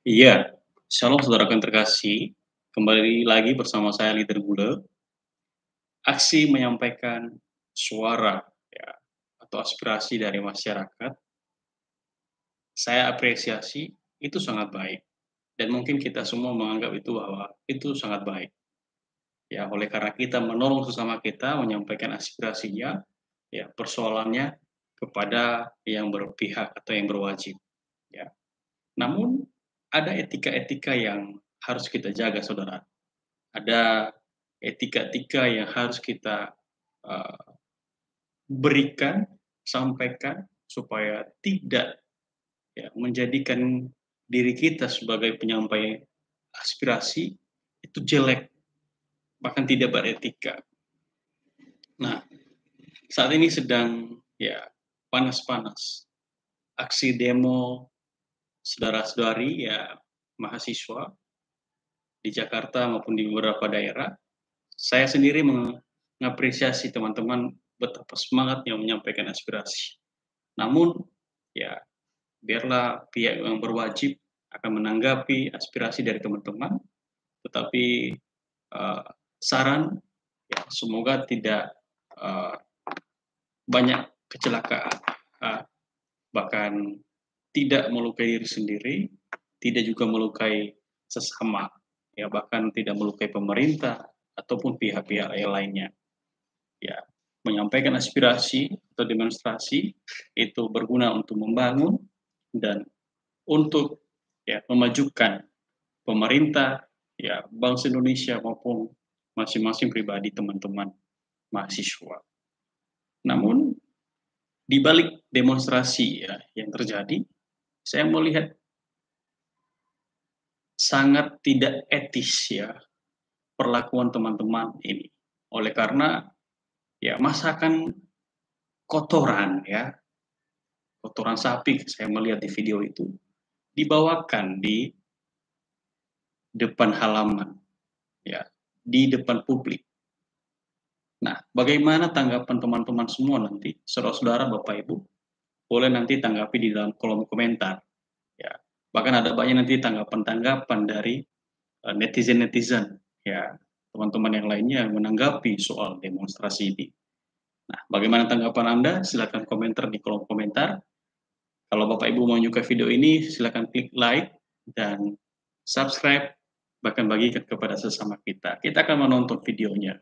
Iya, shalom saudaraku yang terkasih. Kembali lagi bersama saya Leader Gule. Aksi menyampaikan suara ya atau aspirasi dari masyarakat, saya apresiasi itu sangat baik dan mungkin kita semua menganggap itu bahwa itu sangat baik. Ya, oleh karena kita menolong sesama kita menyampaikan aspirasinya, ya persoalannya kepada yang berpihak atau yang berwajib, ya. Namun ada etika-etika yang harus kita jaga, Saudara. Ada etika-etika yang harus kita, eee, berikan, sampaikan, supaya tidak ya menjadikan diri kita sebagai penyampai aspirasi itu jelek, bahkan tidak beretika. Nah, saat ini sedang ya panas-panas aksi demo saudara-saudari ya mahasiswa di Jakarta maupun di beberapa daerah. Saya sendiri mengapresiasi teman-teman betapa semangatnya menyampaikan aspirasi. Namun, ya biarlah pihak yang berwajib akan menanggapi aspirasi dari teman-teman, tetapi saran ya semoga tidak uh, banyak kecelakaan, bahkan tidak melukai diri sendiri, tidak juga melukai sesama, ya bahkan tidak melukai pemerintah ataupun pihak-pihak yang lainnya. Ya, menyampaikan aspirasi atau demonstrasi itu berguna untuk membangun dan untuk ya memajukan pemerintah, ya bangsa Indonesia maupun masing-masing pribadi teman-teman mahasiswa. Namun di balik demonstrasi ya yang terjadi, saya melihat sangat tidak etis ya perlakuan teman-teman ini. Oleh karena ya masakan kotoran ya, kotoran sapi saya melihat di video itu dibawakan di depan halaman ya, di depan publik. Nah, bagaimana tanggapan teman-teman semua nanti, saudara-saudara, Bapak Ibu, boleh nanti tanggapi di dalam kolom komentar ya. Bahkan ada banyak nanti tanggapan-tanggapan dari netizen-netizen ya, teman-teman yang lainnya yang menanggapi soal demonstrasi ini. Nah, bagaimana tanggapan Anda? Silakan komentar di kolom komentar. Kalau Bapak Ibu mau menyukai video ini, silakan klik like dan subscribe, bahkan bagikan kepada sesama kita. Kita akan menonton videonya.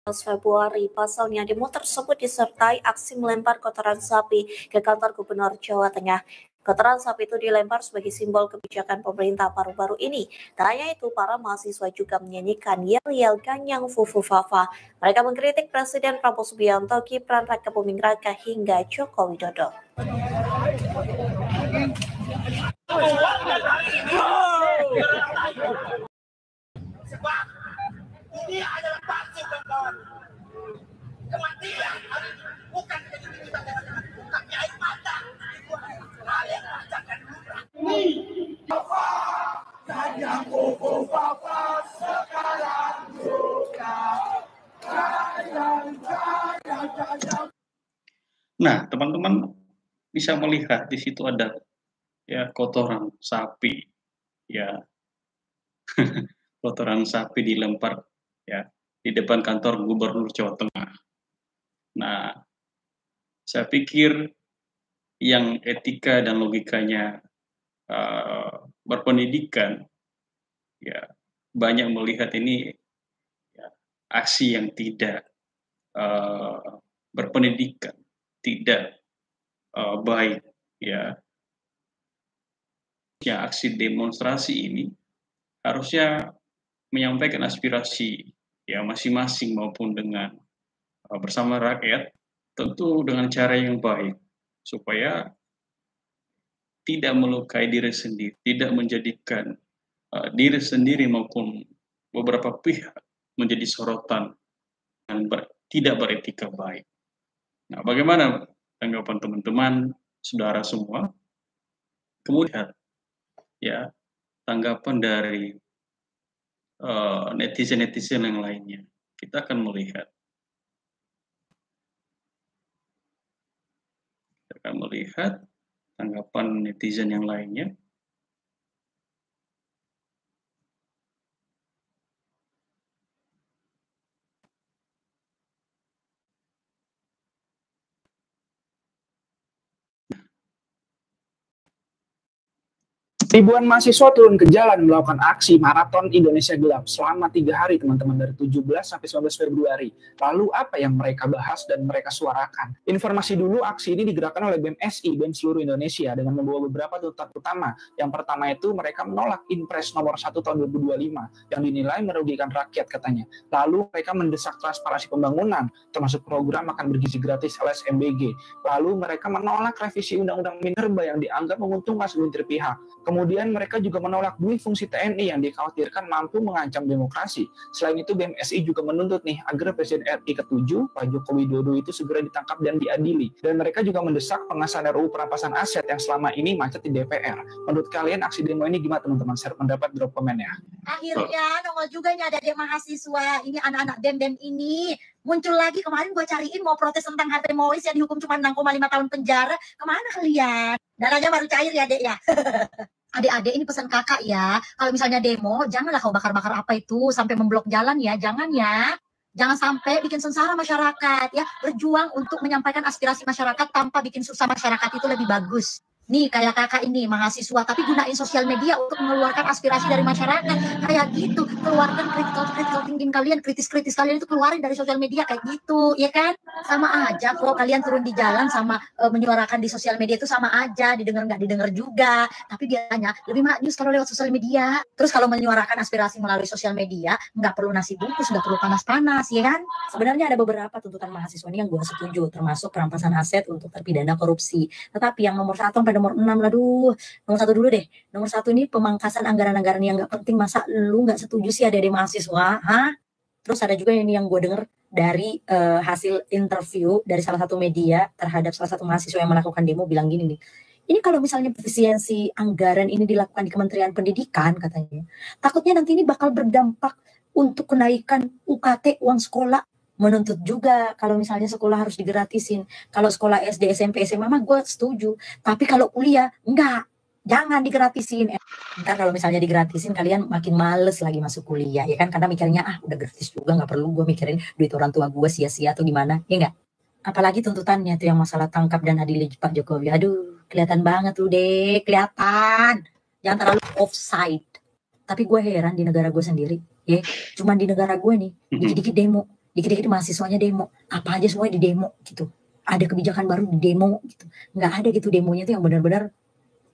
Februari, pasalnya demo tersebut disertai aksi melempar kotoran sapi ke kantor Gubernur Jawa Tengah. Kotoran sapi itu dilempar sebagai simbol kebijakan pemerintah baru-baru ini. Tak hanya itu, para mahasiswa juga menyanyikan yel-yel ganyang fufu fafa. Mereka mengkritik Presiden Prabowo Subianto, Gibran Raka Buming Raka hingga Joko Widodo. Ini adalah palsu, kawan-kawan. Kematian bukan kita bukan air mata. Hal yang merasakan lumrah. Yang kuku bapak sekarang juga. Nah, teman-teman bisa melihat di situ ada ya kotoran sapi, ya kotoran sapi dilempar ya di depan kantor Gubernur Jawa Tengah. Nah, saya pikir yang etika dan logikanya berpendidikan ya banyak melihat ini ya, aksi yang tidak berpendidikan, tidak baik ya. Ya aksi demonstrasi ini harusnya menyampaikan aspirasi ya masing-masing maupun dengan bersama rakyat, tentu dengan cara yang baik supaya tidak melukai diri sendiri, tidak menjadikan diri sendiri maupun beberapa pihak menjadi sorotan dan tidak beretika baik. Nah, bagaimana tanggapan teman-teman, saudara semua? Kemudian, ya, tanggapan dari netizen-netizen yang lainnya. Kita akan melihat tanggapan netizen yang lainnya. Ribuan mahasiswa turun ke jalan melakukan aksi Maraton Indonesia Gelap selama 3 hari, teman-teman, dari 17 sampai 19 Februari. Lalu apa yang mereka bahas dan mereka suarakan? Informasi dulu, aksi ini digerakkan oleh BEM-SI, BEM seluruh Indonesia, dengan membawa beberapa tuntutan utama. Yang pertama itu mereka menolak Impres nomor 1 tahun 2025 yang dinilai merugikan rakyat katanya. Lalu mereka mendesak transparansi pembangunan, termasuk program makan bergizi gratis LSMBG. Lalu mereka menolak revisi Undang-Undang Minerba yang dianggap menguntungkan segelintir pihak. Kemudian mereka juga menolak duit fungsi TNI yang dikhawatirkan mampu mengancam demokrasi. Selain itu, BMSI juga menuntut nih agar Presiden RI ke-7, Pak Joko Widodo, itu segera ditangkap dan diadili. Dan mereka juga mendesak pengesahan RUU perampasan aset yang selama ini macet di DPR. Menurut kalian aksi demo ini gimana, teman-teman? Share pendapat, drop komen ya. Akhirnya nongol juga nih ada mahasiswa, ini anak-anak BEM ini muncul lagi. Kemarin gue cariin mau protes tentang Harvey Mois yang dihukum cuma 6,5 tahun penjara. Kemana kalian? Dananya baru cair ya, Dek ya. Adik-adik, ini pesan kakak ya, kalau misalnya demo, janganlah kau bakar-bakar apa itu sampai memblok jalan ya, jangan ya. Jangan sampai bikin sengsara masyarakat ya. Berjuang untuk menyampaikan aspirasi masyarakat tanpa bikin susah masyarakat itu lebih bagus. Nih kayak kakak ini mahasiswa, tapi gunain sosial media untuk mengeluarkan aspirasi dari masyarakat. Kayak gitu, keluarkan critical thinking kalian, kritis kalian itu keluarin dari sosial media kayak gitu, ya kan? Sama aja kok kalian turun di jalan sama menyuarakan di sosial media itu sama aja, didengar nggak didengar juga. Tapi biasanya lebih maknyus kalau lewat sosial media. Terus kalau menyuarakan aspirasi melalui sosial media, nggak perlu nasi bungkus, nggak perlu panas-panas, ya kan? Sebenarnya ada beberapa tuntutan mahasiswa ini yang gue setuju, termasuk perampasan aset untuk terpidana korupsi. Tetapi yang nomor 1 sampai nomor 6, aduh, nomor 1 dulu deh. Nomor 1 ini pemangkasan anggaran-anggaran yang nggak penting. Masa lu nggak setuju sih ada mahasiswa? Hah? Terus ada juga ini yang gue denger dari hasil interview dari salah satu media terhadap salah satu mahasiswa yang melakukan demo, bilang gini nih, ini kalau misalnya efisiensi anggaran ini dilakukan di Kementerian Pendidikan katanya, takutnya nanti ini bakal berdampak untuk kenaikan UKT, uang sekolah. Menuntut juga kalau misalnya sekolah harus digratisin. Kalau sekolah SD, SMP, SMA mah gue setuju. Tapi kalau kuliah, enggak. Jangan digratisin. Ntar kalau misalnya digratisin, kalian makin males lagi masuk kuliah. Ya kan? Karena mikirnya, udah gratis juga, nggak perlu gue mikirin duit orang tua gue sia-sia atau gimana. Ya enggak? Apalagi tuntutannya tuh yang masalah tangkap dan adil Pak Jokowi. Aduh, kelihatan banget tuh deh. Kelihatan. Jangan terlalu offside. Tapi gue heran di negara gue sendiri. Ya, cuman di negara gue nih, dikit-dikit demo. Dikit-dikit mahasiswanya demo, apa aja semuanya di demo gitu. Ada kebijakan baru di demo gitu. Nggak ada gitu demonya tuh yang benar-benar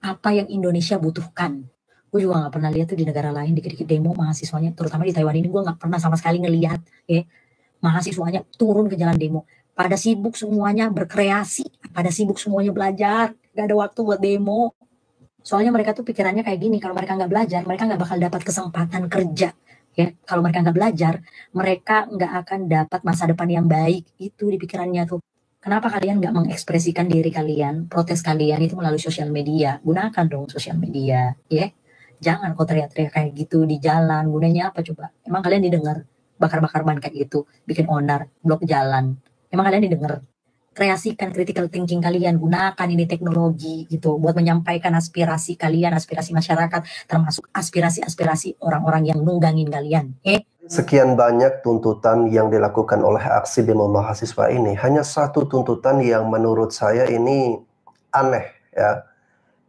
apa yang Indonesia butuhkan. Gue juga nggak pernah lihat tuh di negara lain dikit-dikit demo mahasiswanya, terutama di Taiwan ini gue nggak pernah sama sekali ngelihat ya mahasiswanya turun ke jalan demo. Pada sibuk semuanya berkreasi, pada sibuk semuanya belajar, nggak ada waktu buat demo. Soalnya mereka tuh pikirannya kayak gini, kalau mereka nggak belajar, mereka nggak bakal dapat kesempatan kerja. Ya, kalau mereka nggak belajar, mereka nggak akan dapat masa depan yang baik. Itu di pikirannya tuh. Kenapa kalian nggak mengekspresikan diri kalian, protes kalian itu melalui sosial media? Gunakan dong sosial media, ya. Jangan kok teriak-teriak kayak gitu di jalan. Gunanya apa coba? Emang kalian didengar bakar-bakar ban kayak gitu, bikin onar, blok jalan? Emang kalian didengar? Kreasikan critical thinking kalian, gunakan ini teknologi gitu buat menyampaikan aspirasi kalian, aspirasi masyarakat, termasuk aspirasi orang-orang yang nunggangin kalian. Sekian banyak tuntutan yang dilakukan oleh aksi demo mahasiswa ini, hanya satu tuntutan yang menurut saya ini aneh ya,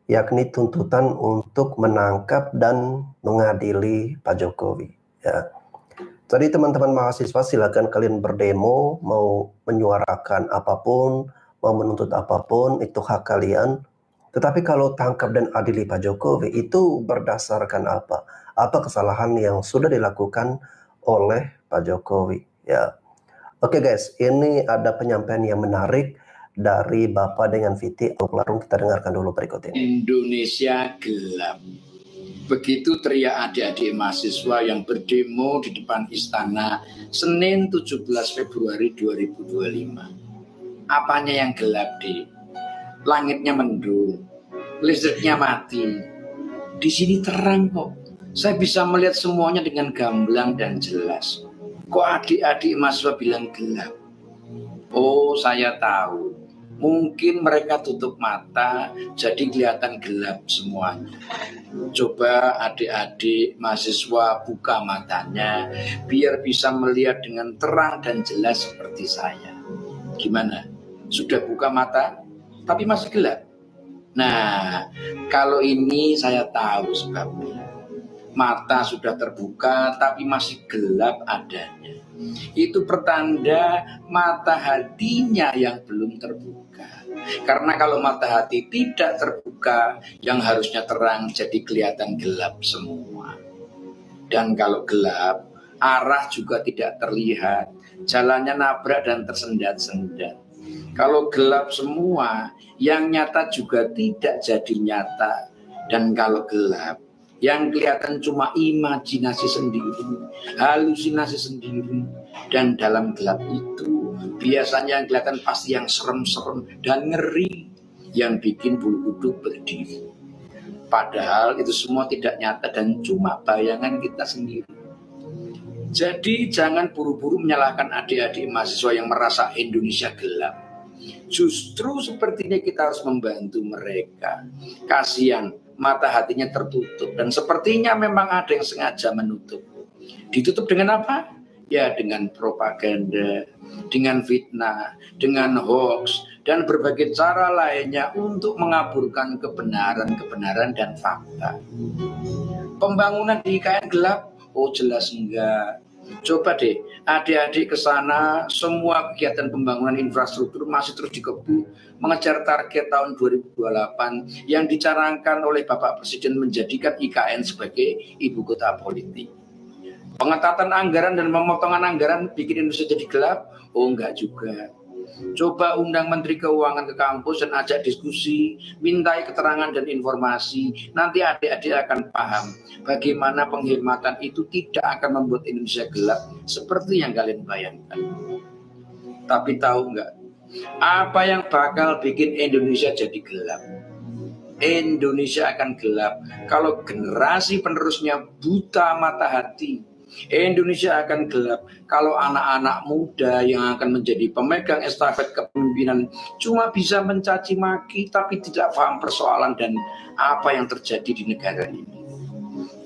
yakni tuntutan untuk menangkap dan mengadili Pak Jokowi ya. Jadi teman-teman mahasiswa silakan kalian berdemo, mau menyuarakan apapun, mau menuntut apapun, itu hak kalian. Tetapi kalau tangkap dan adili Pak Jokowi itu berdasarkan apa? Apa kesalahan yang sudah dilakukan oleh Pak Jokowi ya. Oke guys, ini ada penyampaian yang menarik dari Bapak dengan Viti Larung. Kita dengarkan dulu berikut ini. Indonesia gelap. Begitu teriak adik-adik mahasiswa yang berdemo di depan istana Senin 17 Februari 2025. Apanya yang gelap, Dik? Langitnya mendung, listriknya mati. Di sini terang kok. Saya bisa melihat semuanya dengan gamblang dan jelas. Kok adik-adik mahasiswa bilang gelap? Oh, saya tahu. Mungkin mereka tutup mata, jadi kelihatan gelap semuanya. Coba adik-adik mahasiswa buka matanya, biar bisa melihat dengan terang dan jelas seperti saya. Gimana? Sudah buka mata, tapi masih gelap? Nah, kalau ini saya tahu sebabnya. Mata sudah terbuka, tapi masih gelap adanya. Itu pertanda mata hatinya yang belum terbuka. Karena kalau mata hati tidak terbuka, yang harusnya terang jadi kelihatan gelap semua. Dan kalau gelap, arah juga tidak terlihat, jalannya nabrak dan tersendat-sendat. Kalau gelap semua, yang nyata juga tidak jadi nyata. Dan kalau gelap, yang kelihatan cuma imajinasi sendiri, halusinasi sendiri. Dan dalam gelap itu, biasanya yang kelihatan pasti yang serem-serem dan ngeri, yang bikin bulu kuduk berdiri. Padahal itu semua tidak nyata dan cuma bayangan kita sendiri. Jadi jangan buru-buru menyalahkan adik-adik mahasiswa yang merasa Indonesia gelap. Justru sepertinya kita harus membantu mereka. Kasihan, mata hatinya tertutup dan sepertinya memang ada yang sengaja menutup. Ditutup dengan apa? Ya dengan propaganda, dengan fitnah, dengan hoax, dan berbagai cara lainnya untuk mengaburkan kebenaran dan fakta. Pembangunan di IKN gelap? Oh jelas enggak. Coba deh adik-adik ke sana, semua kegiatan pembangunan infrastruktur masih terus dikebut mengejar target tahun 2028 yang dicanangkan oleh Bapak Presiden menjadikan IKN sebagai ibu kota politik. Pengetatan anggaran dan pemotongan anggaran bikin Indonesia jadi gelap? Oh enggak juga. Coba undang Menteri Keuangan ke kampus dan ajak diskusi, mintai keterangan dan informasi. Nanti adik-adik akan paham bagaimana penghematan itu tidak akan membuat Indonesia gelap seperti yang kalian bayangkan. Tapi tahu nggak, apa yang bakal bikin Indonesia jadi gelap? Indonesia akan gelap kalau generasi penerusnya buta mata hati. Indonesia akan gelap kalau anak-anak muda yang akan menjadi pemegang estafet kepemimpinan cuma bisa mencaci maki tapi tidak paham persoalan dan apa yang terjadi di negara ini.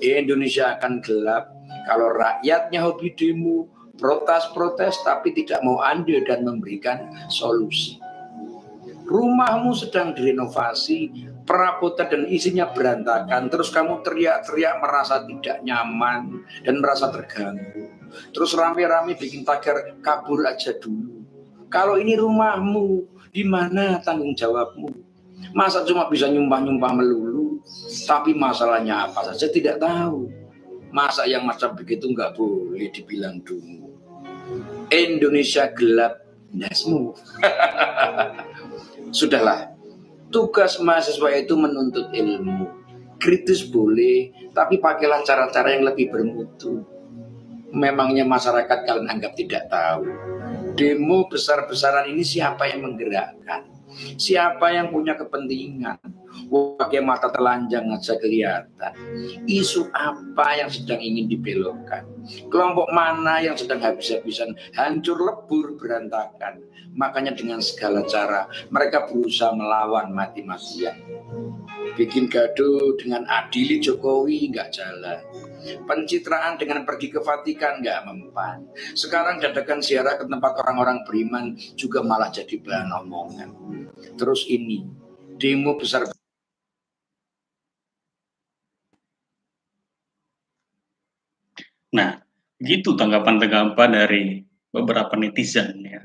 Indonesia akan gelap kalau rakyatnya hobi demo, protes tapi tidak mau andil dan memberikan solusi. Rumahmu sedang direnovasi, perabotan dan isinya berantakan, terus kamu teriak-teriak merasa tidak nyaman dan merasa terganggu. Terus rame-rame bikin tagar kabur aja dulu. Kalau ini rumahmu, di mana tanggung jawabmu? Masa cuma bisa nyumpah-nyumpah melulu, tapi masalahnya apa saja tidak tahu. Masa yang macam begitu nggak boleh dibilang dulu. Indonesia gelap, dasmu. Sudahlah. Tugas mahasiswa itu menuntut ilmu. Kritis boleh, tapi pakailah cara-cara yang lebih bermutu. Memangnya masyarakat kalian anggap tidak tahu? Demo besar-besaran ini siapa yang menggerakkan? Siapa yang punya kepentingan? Pakai mata telanjang aja kelihatan. Isu apa yang sedang ingin dibelokkan? Kelompok mana yang sedang habis-habisan hancur lebur berantakan? Makanya dengan segala cara mereka berusaha melawan mati-matian. Bikin gaduh dengan adili Jokowi nggak jalan. Pencitraan dengan pergi ke Vatikan nggak mempan. Sekarang dadakan ziarah ke tempat orang-orang beriman juga malah jadi bahan omongan. Terus ini demo besar. Nah, gitu tanggapan-tanggapan dari beberapa netizen ya.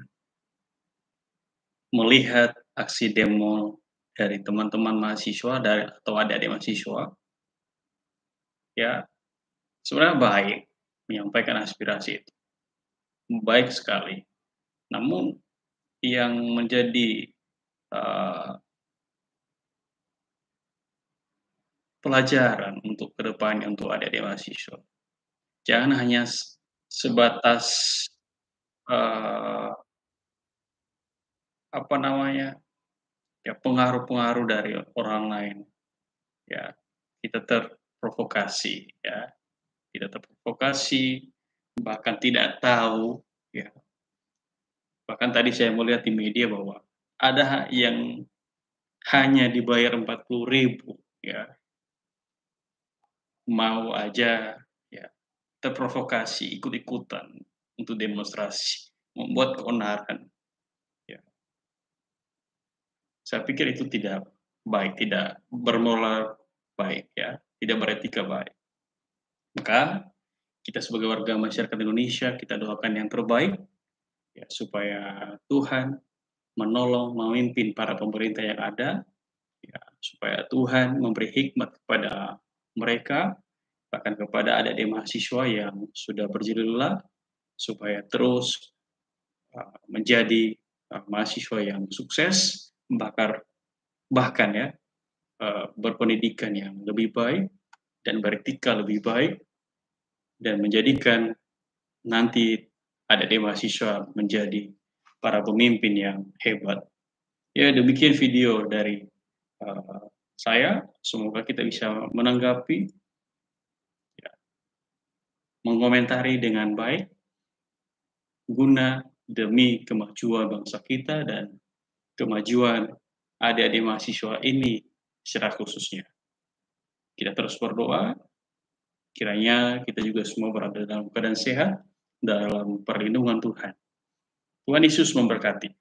Melihat aksi demo dari teman-teman mahasiswa atau adik-adik mahasiswa, ya sebenarnya baik menyampaikan aspirasi itu, baik sekali. Namun yang menjadi pelajaran untuk kedepannya untuk adik-adik mahasiswa, jangan hanya sebatas apa namanya, ya pengaruh-pengaruh dari orang lain. Ya, kita terprovokasi, ya, tidak terprovokasi, bahkan tidak tahu, ya. Bahkan tadi saya melihat di media bahwa ada yang hanya dibayar 40.000, ya, mau aja, ya, terprovokasi, ikut-ikutan untuk demonstrasi, membuat keonaran. Ya. Saya pikir itu tidak baik, tidak bermoral baik, ya, tidak beretika baik. Maka kita sebagai warga masyarakat Indonesia, kita doakan yang terbaik, ya, supaya Tuhan menolong, memimpin para pemerintah yang ada, ya, supaya Tuhan memberi hikmat kepada mereka, bahkan kepada adik-adik mahasiswa yang sudah berjilid, supaya terus menjadi mahasiswa yang sukses, bahkan ya berpendidikan yang lebih baik dan beretika lebih baik, dan menjadikan nanti adik-adik mahasiswa menjadi para pemimpin yang hebat. Ya, demikian video dari saya. Semoga kita bisa menanggapi, ya, mengomentari dengan baik, guna demi kemajuan bangsa kita dan kemajuan adik-adik mahasiswa ini secara khususnya. Kita terus berdoa, kiranya kita juga semua berada dalam keadaan sehat, dalam perlindungan Tuhan. Tuhan Yesus memberkati.